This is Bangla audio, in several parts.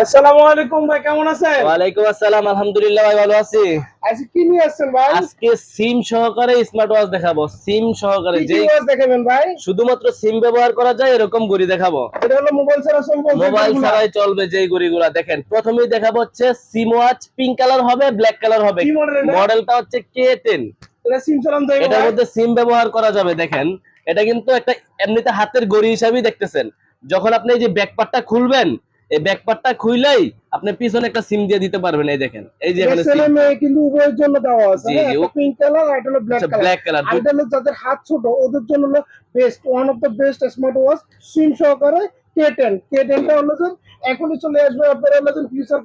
আসসালামু আলাইকুম ভাই, কেমন আছেন? ওয়ালাইকুম আসসালাম, আলহামদুলিল্লাহ ভাই, ভালো আছি। আজকে কি নিয়ে আসছেন ভাই? আজকে সিম সহকারে স্মার্ট ওয়াচ দেখাবো। সিম সহকারে কি কি যেই ওয়াচ দেখাবেন ভাই? শুধুমাত্র সিম ব্যবহার করা যায় এরকম ঘড়ি দেখাবো। এটা হলো মোবাইল ছাড়া চলবে যে মোবাইল ঘড়িগুলা? ছাড়াই চলবে যেই ঘড়িগুলা। দেখেন, প্রথমেই দেখাবো হচ্ছে সিম ওয়াচ, পিঙ্ক কালার হবে, ব্ল্যাক কালার হবে। কি মডেল এটা? মডেলটা হচ্ছে K10। এটা সিম চালান যাবে এটার ভাই? মধ্যে সিম ব্যবহার করা যাবে। দেখেন, এটা কিন্তু একটা এমনিতে হাতের ঘড়ি হিসাবেই দেখতেছেন। যখন আপনি এই যে ব্যাকপার্টটা খুলবেন, এই ব্যাকপার্টটা খুইলেই আপনি পিছনে একটা সিম দিয়ে দিতে পারবেন। এই দেখেন, এই যে এটা এখানে ছেলে সিম। মেয়ে কিন্তু উভয়ের জন্য দেওয়া আছে, জি হ্যাঁ? জি, একটা পিঙ্ক কালার আর একটা হলো ব্ল্যাক আচ্ছা, কালার। Black colour. আর এটা হলো যাদের হাত ছোট ওদের জন্য হলো best, one of the best smart watch SIM সহকারে K10 টা হলো যে এখনই চলে আসবে আপনারা হলো যে ফিউচার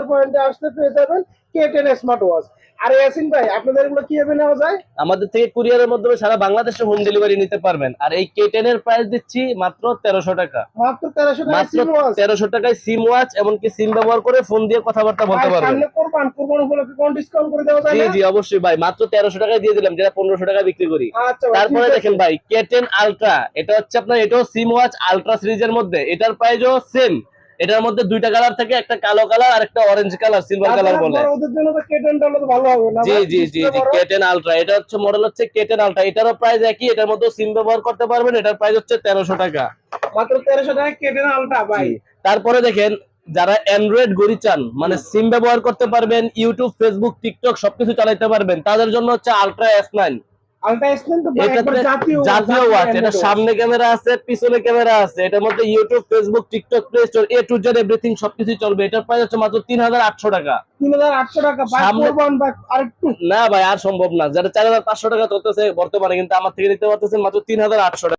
পয়েন্টে আসতে পেয়ে যাবেন K10 স্মার্ট ওয়াচ। আর ইয়াসিন ভাই, আপনাদের এগুলো কিভাবে নেওয়া যায়? আমাদের থেকে কুরিয়ারের মাধ্যমে সারা বাংলাদেশে হোম ডেলিভারি নিতে পারবেন। আর এই K10 এর প্রাইস দিচ্ছি মাত্র 1300 টাকা। মাত্র 1300 টাকা মাত্র সিম ওয়াচ। 1300 টাকায় সিম ওয়াচ, এমনকি সিম ব্যবহার করে ফোন দিয়ে কথাবার্তা ভাই বলতে পারবেন। সামনে কোরবান উপলক্ষে কোন ডিসকাউন্ট করে দেওয়া যায় জি না? জি, অবশ্যই ভাই, মাত্র 1300 টাকায় দিয়ে দিলাম, যেটা 1500 টাকা বিক্রি করি। আচ্ছা ভাই, ঠিক তারপরে আছে। দেখেন ভাই, K10 আলট্রা, এটা হচ্ছে আপনার, এটাও সিম ওয়াচ আলট্রা সিরিজের মধ্যে। এটার প্রাইসও সেম। এটার মধ্যে দুইটা কালার থাকে, একটা কালো কালার আর একটা অরেঞ্জ কালার, সিলভার যাদের কালার হাত বলে। বড় ওদের জন্য তো K10 টা হলে তো ভালো হবে না জি ভাই? জি জি ডিসপ্লে জি, বড়। K10 আলট্রা, এটা হচ্ছে মডেল হচ্ছে K10 আলট্রা। এটারও প্রাইস একই, এটার মধ্যে সিম ব্যবহার করতে পারবেন। এটার প্রাইস হচ্ছে 1300 টাকা। মাত্র 1300 টাকা K10 আলট্রা জি। ভাই। তারপরে দেখেন, যারা অ্যান্ড্রয়েড ঘড়ি চান, মানে সিম ব্যবহার করতে পারবেন, ইউটিউব, ফেসবুক, টিকটক সবকিছু চালাতে পারবেন, তাদের জন্য হচ্ছে আলট্রা S9। আলট্রা এক্সটেন্ড তো ভাই একবার এটাতে জাতীয় জাতীয় ওয়াচ, এটা অ্যান্ড্রয়েড ওয়াচ। সামনে ক্যামেরা আছে, পিছনে ক্যামেরা আছে। এটার মধ্যে YouTube, Facebook, TikTok, Play Store, A to Z everything সবকিছু চলবে। এটার প্রাইস হচ্ছে মাত্র 3800 টাকা। 3800 টাকা ভাই, সামনে কোরবান ভাই আরেকটু। না ভাই, আর সম্ভব না। যারা 4500 টাকা চলতেছে বর্তমানে, কিন্তু আমার থেকে নিতে পারতেছেন মাত্র 3800 টাকা।